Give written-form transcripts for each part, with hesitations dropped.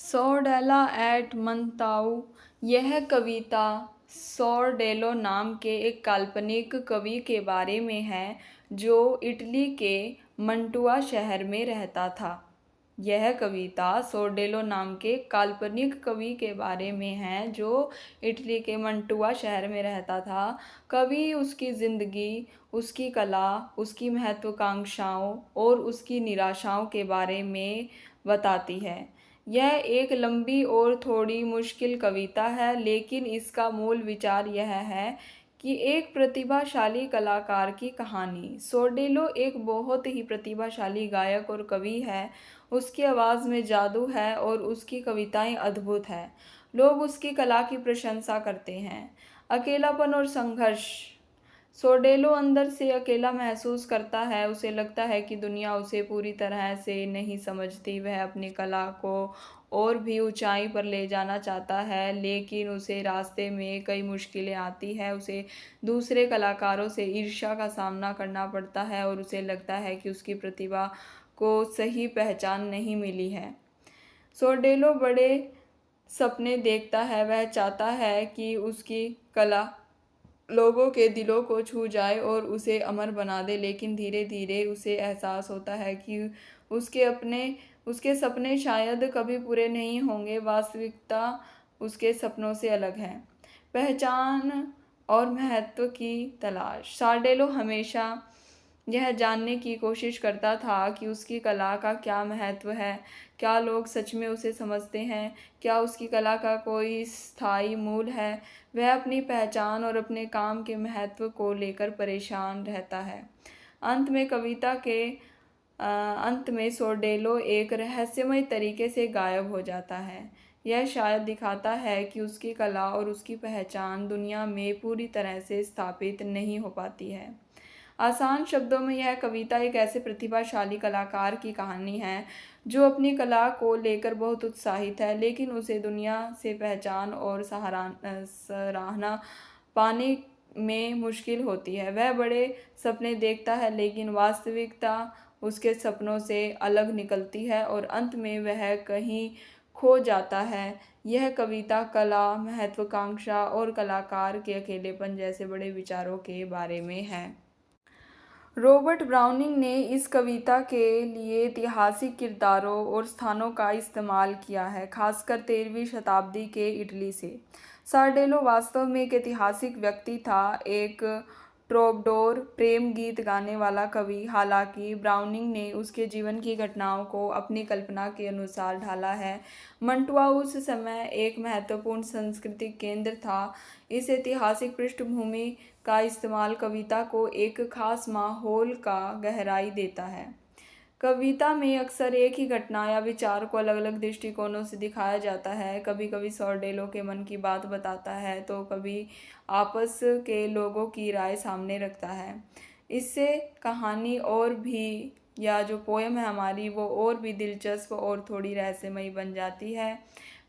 सॉर्डेला eight मंताउ। यह कविता सॉर्डेलो नाम के एक काल्पनिक कवि के बारे में है जो इटली के मंटुआ शहर में रहता था। यह कविता सॉर्डेलो नाम के काल्पनिक कवि के बारे में है जो इटली के मंटुआ शहर में रहता था। कवि उसकी जिंदगी, उसकी कला, उसकी महत्वाकांक्षाओं और उसकी निराशाओं के बारे में बताती है। यह एक लंबी और थोड़ी मुश्किल कविता है, लेकिन इसका मूल विचार यह है कि एक प्रतिभाशाली कलाकार की कहानी। सॉर्डेलो एक बहुत ही प्रतिभाशाली गायक और कवि है। उसकी आवाज़ में जादू है और उसकी कविताएं अद्भुत हैं। लोग उसकी कला की प्रशंसा करते हैं। अकेलापन और संघर्ष। सोडेलो अंदर से अकेला महसूस करता है। उसे लगता है कि दुनिया उसे पूरी तरह से नहीं समझती। वह अपनी कला को और भी ऊंचाई पर ले जाना चाहता है, लेकिन उसे रास्ते में कई मुश्किलें आती है। उसे दूसरे कलाकारों से ईर्ष्या का सामना करना पड़ता है और उसे लगता है कि उसकी प्रतिभा को सही पहचान नहीं मिली है। सोडेलो बड़े सपने देखता है। वह चाहता है कि उसकी कला लोगों के दिलों को छू जाए और उसे अमर बना दे, लेकिन धीरे धीरे उसे एहसास होता है कि उसके सपने शायद कभी पूरे नहीं होंगे। वास्तविकता उसके सपनों से अलग है। पहचान और महत्व की तलाश। सार्डेलो हमेशा यह जानने की कोशिश करता था कि उसकी कला का क्या महत्व है। क्या लोग सच में उसे समझते हैं? क्या उसकी कला का कोई स्थायी मूल है? वह अपनी पहचान और अपने काम के महत्व को लेकर परेशान रहता है। अंत में कविता के अंत में सोडेलो एक रहस्यमय तरीके से गायब हो जाता है। यह शायद दिखाता है कि उसकी कला और उसकी पहचान दुनिया में पूरी तरह से स्थापित नहीं हो पाती है। आसान शब्दों में यह कविता एक ऐसे प्रतिभाशाली कलाकार की कहानी है जो अपनी कला को लेकर बहुत उत्साहित है, लेकिन उसे दुनिया से पहचान और सराहना पाने में मुश्किल होती है। वह बड़े सपने देखता है, लेकिन वास्तविकता उसके सपनों से अलग निकलती है और अंत में वह कहीं खो जाता है। यह कविता कला, महत्वाकांक्षा और कलाकार के अकेलेपन जैसे बड़े विचारों के बारे में है। रॉबर्ट ब्राउनिंग ने इस कविता के लिए ऐतिहासिक किरदारों और स्थानों का इस्तेमाल किया है, खासकर 13वीं शताब्दी के इटली से। सार्डेलो वास्तव में एक ऐतिहासिक व्यक्ति था, एक ट्रोबडोर, प्रेम गीत गाने वाला कवि। हालांकि ब्राउनिंग ने उसके जीवन की घटनाओं को अपनी कल्पना के अनुसार ढाला है। मंटुआ उस समय एक महत्वपूर्ण सांस्कृतिक केंद्र था। इस ऐतिहासिक पृष्ठभूमि का इस्तेमाल कविता को एक खास माहौल का गहराई देता है। कविता में अक्सर एक ही घटना या विचार को अलग अलग दृष्टिकोणों से दिखाया जाता है। कभी कभी सॉर्डेलो के मन की बात बताता है तो कभी आपस के लोगों की राय सामने रखता है। इससे कहानी और भी, या जो पोयम है हमारी, वो और भी दिलचस्प और थोड़ी रहस्यमयी बन जाती है।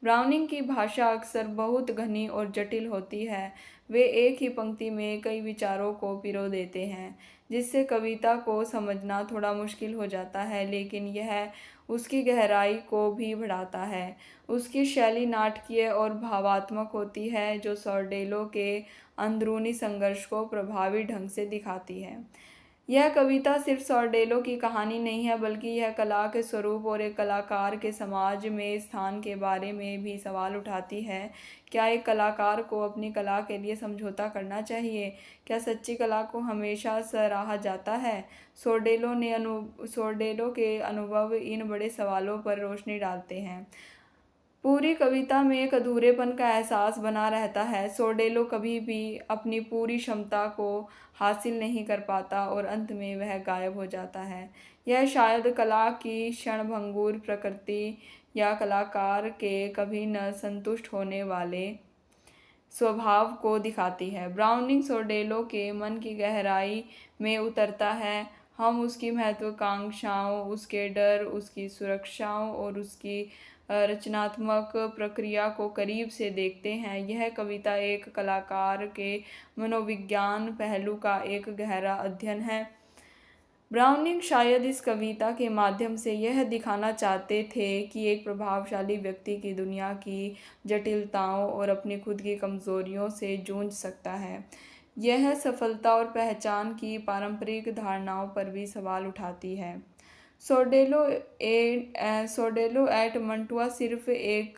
ब्राउनिंग की भाषा अक्सर बहुत घनी और जटिल होती है। वे एक ही पंक्ति में कई विचारों को पिरो देते हैं, जिससे कविता को समझना थोड़ा मुश्किल हो जाता है, लेकिन यह उसकी गहराई को भी बढ़ाता है। उसकी शैली नाटकीय और भावात्मक होती है, जो सॉर्डेलो के अंदरूनी संघर्ष को प्रभावी ढंग से दिखाती है। यह कविता सिर्फ सॉर्डेलो की कहानी नहीं है, बल्कि यह कला के स्वरूप और एक कलाकार के समाज में स्थान के बारे में भी सवाल उठाती है। क्या एक कलाकार को अपनी कला के लिए समझौता करना चाहिए? क्या सच्ची कला को हमेशा सराहा जाता है? सॉर्डेलो के अनुभव इन बड़े सवालों पर रोशनी डालते हैं। पूरी कविता में एक अधूरेपन का एहसास बना रहता है। सॉर्डेलो कभी भी अपनी पूरी क्षमता को हासिल नहीं कर पाता और अंत में वह गायब हो जाता है। यह शायद कला की क्षणभंगुर प्रकृति या कलाकार के कभी न संतुष्ट होने वाले स्वभाव को दिखाती है। ब्राउनिंग सॉर्डेलो के मन की गहराई में उतरता है। हम उसकी महत्वाकांक्षाओं, उसके डर, उसकी सुरक्षाओं और उसकी रचनात्मक प्रक्रिया को करीब से देखते हैं। यह कविता एक कलाकार के मनोविज्ञान पहलू का एक गहरा अध्ययन है। ब्राउनिंग शायद इस कविता के माध्यम से यह दिखाना चाहते थे कि एक प्रभावशाली व्यक्ति की दुनिया की जटिलताओं और अपनी खुद की कमज़ोरियों से जूझ सकता है। यह सफलता और पहचान की पारंपरिक धारणाओं पर भी सवाल उठाती है। सोडेलो एट मंटुआ सिर्फ एक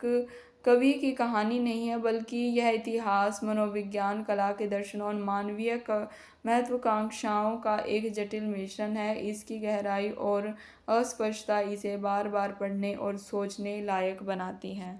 कवि की कहानी नहीं है, बल्कि यह इतिहास, मनोविज्ञान, कला के दर्शनों और मानवीय महत्वाकांक्षाओं का एक जटिल मिश्रण है। इसकी गहराई और अस्पष्टता इसे बार बार पढ़ने और सोचने लायक बनाती हैं।